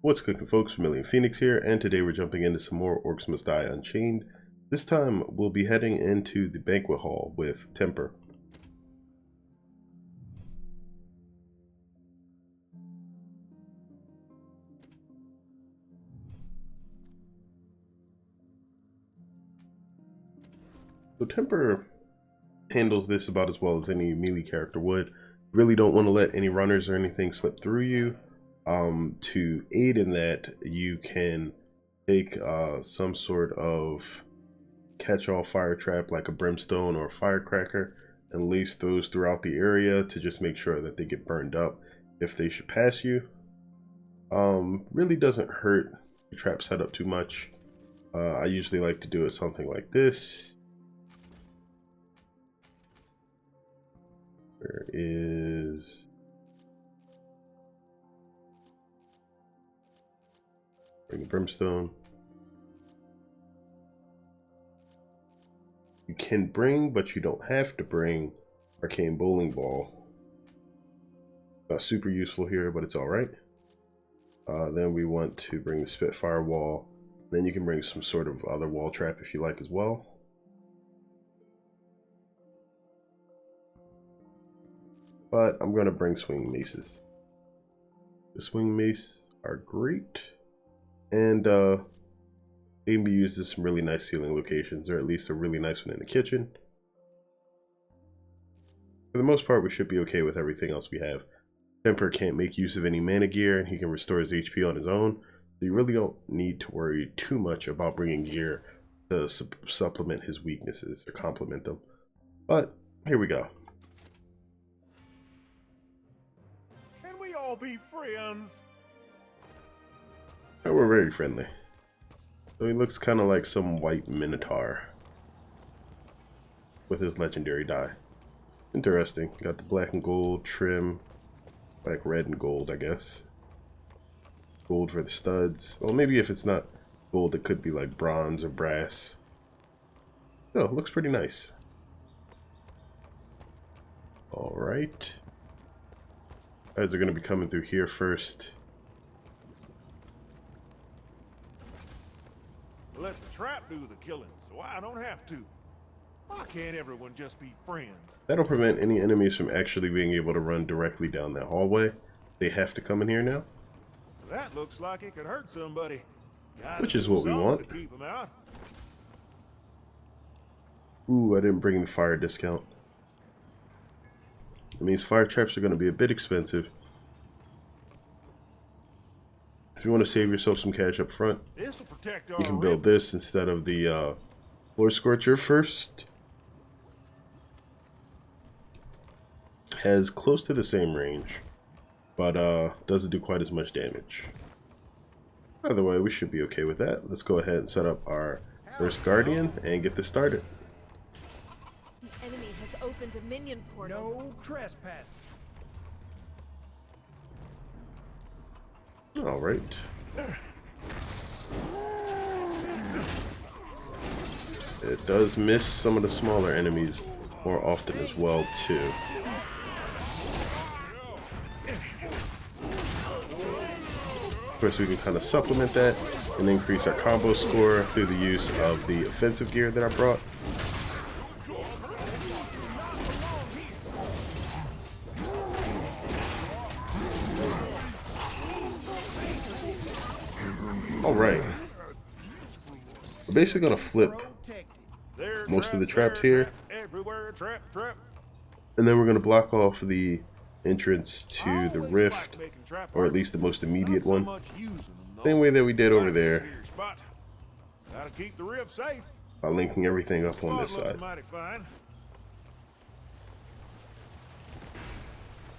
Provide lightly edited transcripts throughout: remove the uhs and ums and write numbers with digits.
What's cooking, folks? Vermillion Phoenix here, and today we're jumping into some more Orcs Must Die Unchained. This time we'll be heading into the Banquet Hall with Temper. So Temper handles this about as well as any melee character would. Really don't want to let any runners or anything slip through you. To aid in that, you can take some sort of catch-all fire trap like a brimstone or a firecracker and lace those throughout the area to just make sure that they get burned up if they should pass you. Really doesn't hurt the trap setup too much. I usually like to do it something like this. There is... Bring a brimstone. You can bring, but you don't have to bring, arcane bowling ball. Not super useful here, but it's alright. Then we want to bring the Spitfire wall. Then you can bring some sort of other wall trap if you like as well. But I'm going to bring swinging maces. The swing mace are great. And they can be used as some really nice ceiling locations, or at least a really nice one in the kitchen. For the most part, we should be okay with everything else we have. Temper can't make use of any mana gear, and he can restore his HP on his own. So you really don't need to worry too much about bringing gear to supplement his weaknesses or complement them. But here we go. Can we all be friends? Oh, we're very friendly. So he looks kind of like some white minotaur with his legendary die. Interesting. Got the black and gold trim, like red and gold, I guess. Gold for the studs. Well, maybe if it's not gold, it could be like bronze or brass. Oh, looks pretty nice. All right. Guys are going to be coming through here first. Let the trap do the killing, so I don't have to. Why can't everyone just be friends? That'll prevent any enemies from actually being able to run directly down that hallway. They have to come in here now. That looks like it could hurt somebody. Which is what we want. To keep them out. Ooh, I didn't bring the fire discount. That means fire traps are going to be a bit expensive. If you want to save yourself some cash up front, This'll protect our you can build this instead of the floor scorcher first. Has close to the same range, but doesn't do quite as much damage. Either way, we should be okay with that. Let's go ahead and set up our first guardian and get this started. The enemy has opened a minion portal. No trespassing. All right. It does miss some of the smaller enemies more often as well, too. Of course, we can kind of supplement that and increase our combo score through the use of the offensive gear that I brought. Alright, we're basically going to flip most of the traps here, and then we're going to block off the entrance to the rift, or at least the most immediate one, same way that we did over there, by linking everything up on this side.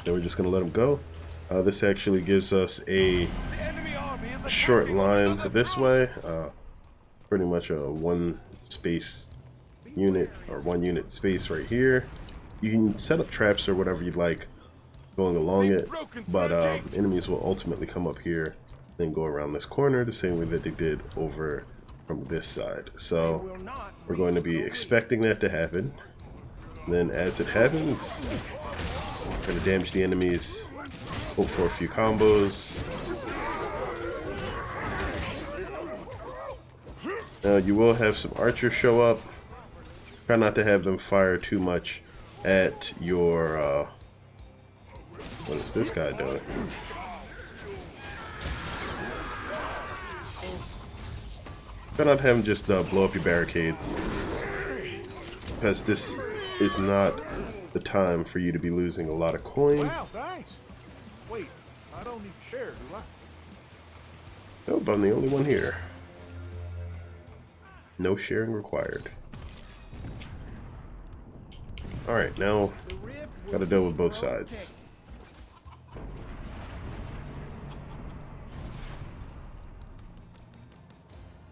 Then we're just going to let them go. This actually gives us a short line this way, pretty much a one space unit or 1 unit space right here. You can set up traps or whatever you'd like going along it, but enemies will ultimately come up here then go around this corner the same way that they did over from this side. So we're going to be expecting that to happen, and then as it happens, we're going to damage the enemies, hope for a few combos, Now you will have some archers show up. Try not to have them fire too much at your what is this guy doing? Try not to have him just blow up your barricades, because this is not the time for you to be losing a lot of coin. Wow, thanks. Wait, I don't need to share, do I? Nope, I'm the only one here. No sharing required. Alright, now gotta deal with both sides.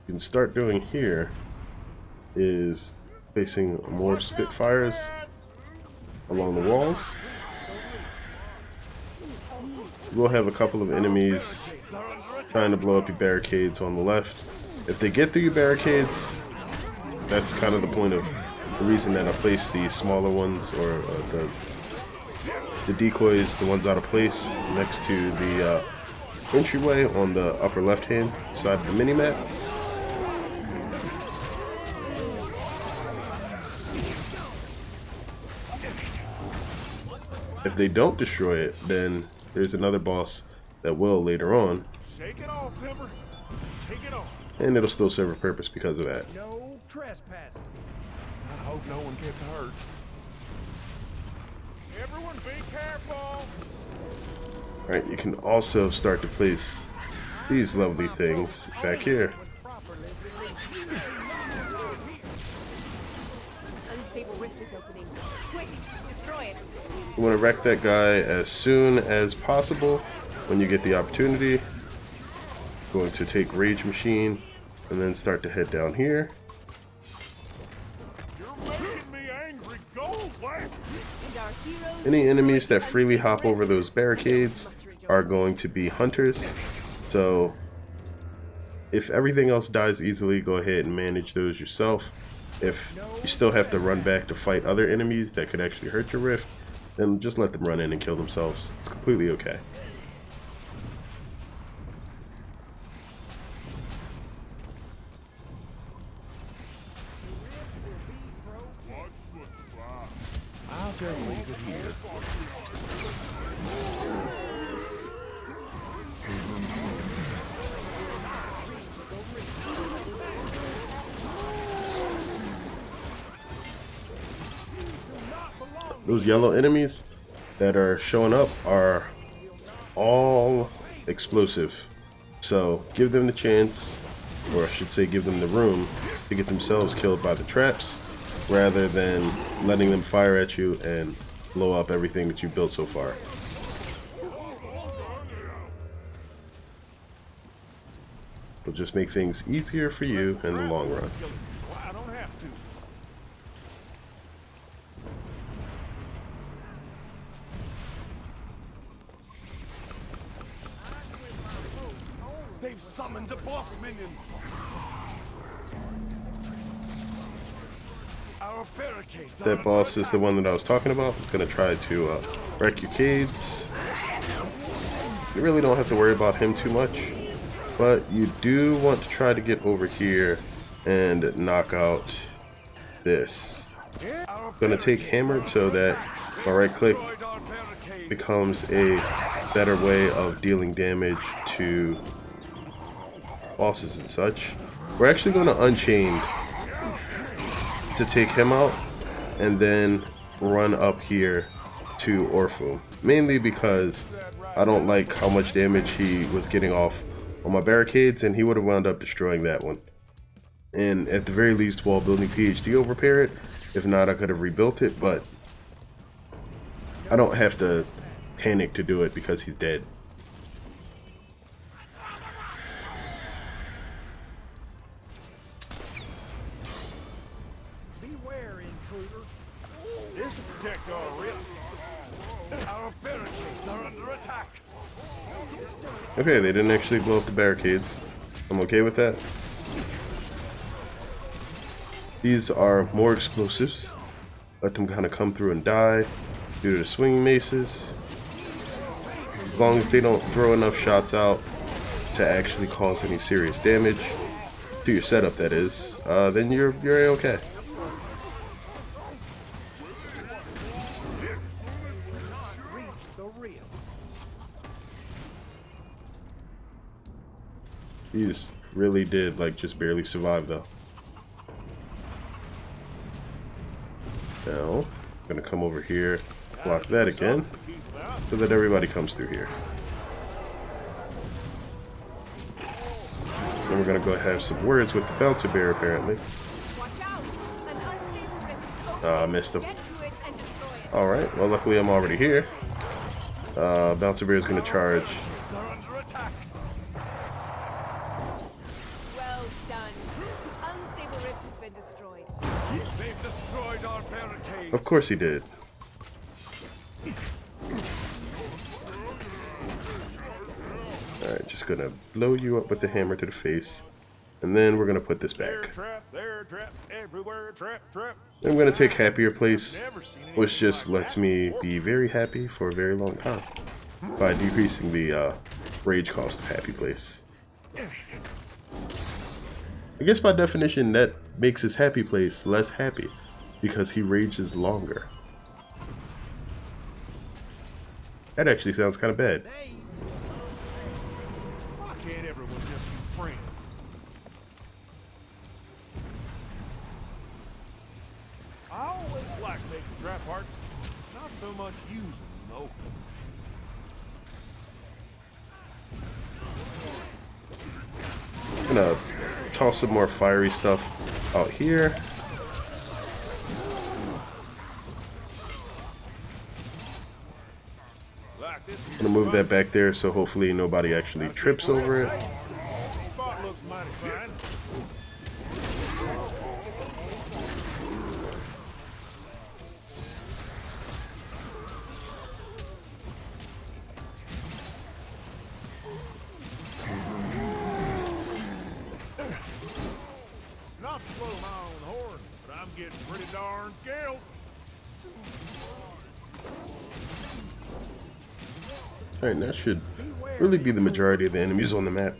You can start doing here is placing more Spitfires along the walls. We'll have a couple of enemies trying to blow up your barricades on the left. If they get through your barricades, that's kind of the point of the reason that I placed the smaller ones, or the decoys, the ones out of place, next to the entryway on the upper left hand side of the mini-map. If they don't destroy it, then there's another boss that will later on. Shake it off, Timber. Shake it off. And it'll still serve a purpose because of that. No trespassing. I hope no one gets hurt. Everyone be careful. Alright, you can also start to place these lovely things back here. Unstable rift is opening. Quick, destroy it. You want to wreck that guy as soon as possible when you get the opportunity. Going to take Rage Machine and then start to head down here. You're making me angry. Go away. And our heroes. Any enemies that freely hop over those barricades are going to be hunters. So if everything else dies easily, go ahead and manage those yourself. If you still have to run back to fight other enemies that could actually hurt your rift, then just let them run in and kill themselves. It's completely okay. I'll just leave it here. Those yellow enemies that are showing up are all explosive. So give them the chance, or I should say give them the room to get themselves killed by the traps, rather than letting them fire at you and blow up everything that you've built so far. It'll just make things easier for you in the long run. I don't have to. They've summoned a boss minion. Our barricades. That boss is the one that I was talking about. It's going to try to wreck your cades. You really don't have to worry about him too much, but you do want to try to get over here and knock out this. I'm going to take Hammered so that my right click becomes a better way of dealing damage to bosses and such. We're actually going to Unchained to take him out and then run up here to Orphu, mainly because I don't like how much damage he was getting off on my barricades, and he would have wound up destroying that one. And at the very least, while building PhD, will repair it. If not, I could have rebuilt it, but I don't have to panic to do it because he's dead. Beware, intruder. This will protect our rift. Our barricades are under attack. Okay, they didn't actually blow up the barricades. I'm okay with that. These are more explosives. Let them kind of come through and die due to the swinging maces. As long as they don't throw enough shots out to actually cause any serious damage, to your setup, that is, then you're okay. Reach the rim. He just really did like just barely survive though. Now, I'm gonna come over here, block that again, so that everybody comes through here. Then we're gonna go have some words with the bouncer bear apparently. Watch out! An unstable rift is open. I missed him. Get to it and destroy it. Alright, well luckily I'm already here. Bouncer bear is gonna charge. They're under attack. Well done. The unstable rift has been destroyed. They've destroyed our barricade. Of course he did. Alright, just gonna blow you up with the hammer to the face. And then we're gonna put this back. They're trapped, everywhere, trap. I'm gonna take Happier Place, Never seen anything which just like lets that. me be very happy for a very long time by decreasing the rage cost of Happy Place. I guess by definition that makes his Happy Place less happy because he rages longer. That actually sounds kind of bad. Why can't everyone just be friends? I always like making trap parts, not so much using them though. I'm gonna toss some more fiery stuff out here. Like this I'm gonna move that back there so hopefully nobody actually trips over it. spot looks mighty fine. Not to blow my own horn, but I'm getting pretty darn scared. Alright, that should really be the majority of the enemies on the map.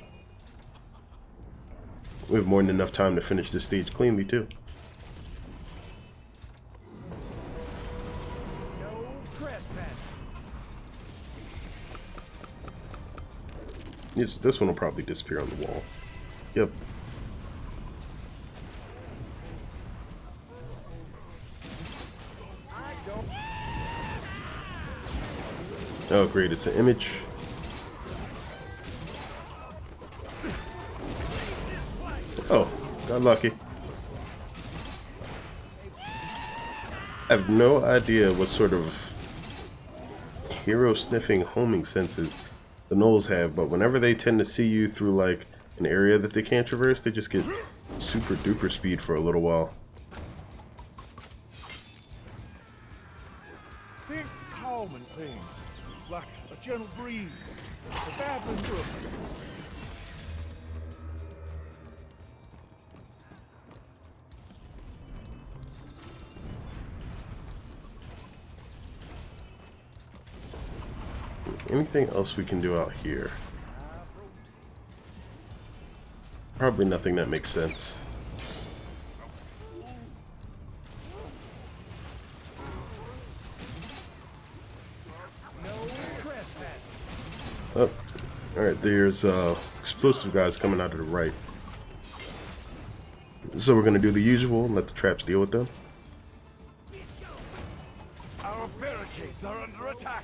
We have more than enough time to finish this stage cleanly too. No trespassing. This one will probably disappear on the wall. Yep. I don't. Oh great, it's an image. Oh, got lucky. I have no idea what sort of hero sniffing homing senses the gnolls have, but whenever they tend to see you through like an area that they can't traverse, they just get super duper speed for a little while. Think calming things, like a gentle breeze, a babbling brook. Anything else we can do out here? Probably nothing that makes sense. No trespassing. Oh, alright, there's explosive guys coming out of the right. So we're gonna do the usual and let the traps deal with them. Our barricades are under attack.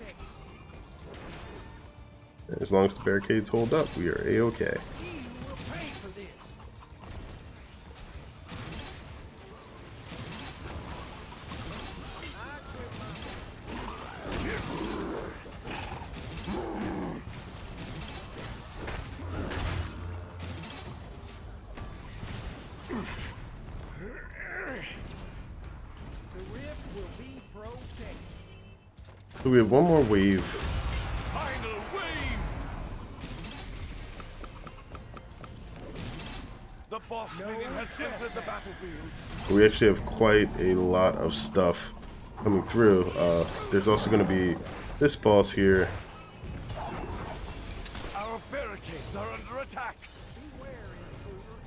As long as the barricades hold up, we are a-okay. You will pay for this. I quit my. The rift will be protected. So we have one more wave. Final wave. The boss minion has entered the battlefield. We actually have quite a lot of stuff coming through. There's also going to be this boss here. Our barricades are under attack. Beware, intruder.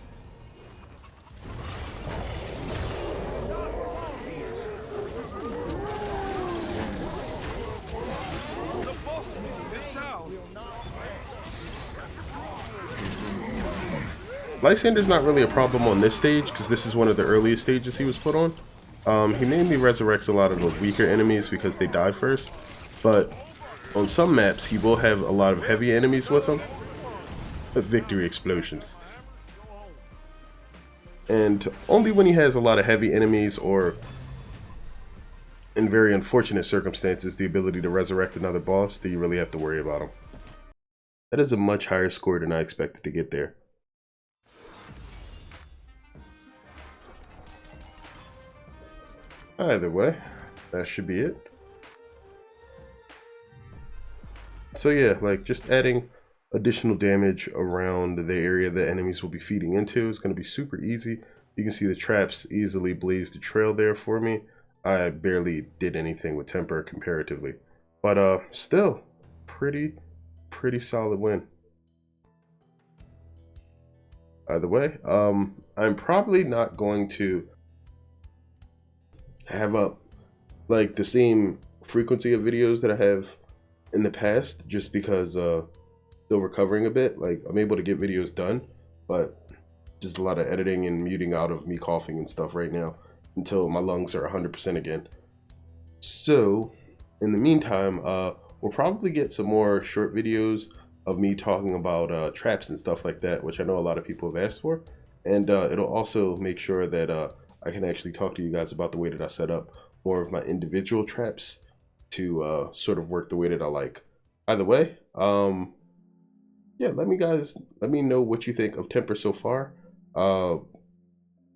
Lysander's not really a problem on this stage because this is one of the earliest stages he was put on. He mainly resurrects a lot of the weaker enemies because they die first, but on some maps he will have a lot of heavy enemies with him. Victory explosions. And only when he has a lot of heavy enemies, or in very unfortunate circumstances, the ability to resurrect another boss, do you really have to worry about him. That is a much higher score than I expected to get there. Either way, that should be it. So yeah, like just adding additional damage around the area that enemies will be feeding into is going to be super easy. You can see the traps easily blazed a trail there for me. I barely did anything with temper comparatively, but still pretty solid win. Either way, I'm probably not going to have up like the same frequency of videos that I have in the past, just because still recovering a bit. Like, I'm able to get videos done, but just a lot of editing and muting out of me coughing and stuff right now until my lungs are 100% again. So in the meantime, we'll probably get some more short videos of me talking about traps and stuff like that, which I know a lot of people have asked for, and it'll also make sure that I can actually talk to you guys about the way that I set up more of my individual traps to sort of work the way that I like. Either way, yeah, let me know what you think of Temper so far.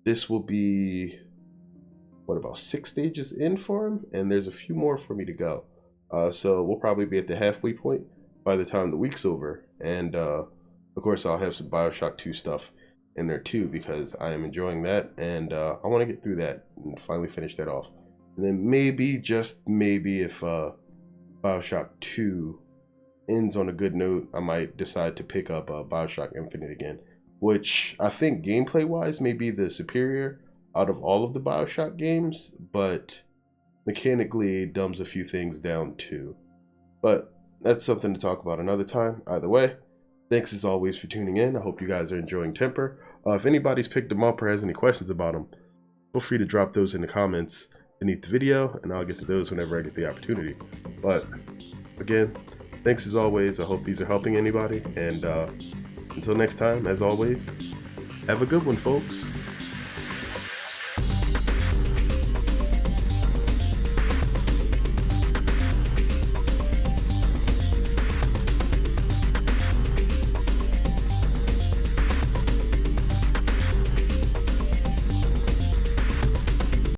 This will be, what, about 6 stages in for him, and there's a few more for me to go. So we'll probably be at the halfway point by the time the week's over, and of course I'll have some Bioshock 2 stuff in there too, because I am enjoying that, and I want to get through that and finally finish that off. And then maybe, just maybe, if Bioshock 2 ends on a good note, I might decide to pick up Bioshock Infinite again, which I think gameplay wise may be the superior out of all of the Bioshock games, but mechanically it dumbs a few things down too. But that's something to talk about another time. Either way, thanks as always for tuning in. I hope you guys are enjoying Temper. If anybody's picked them up or has any questions about them, feel free to drop those in the comments beneath the video, and I'll get to those whenever I get the opportunity. But again, thanks as always. I hope these are helping anybody, and until next time, as always, have a good one, folks.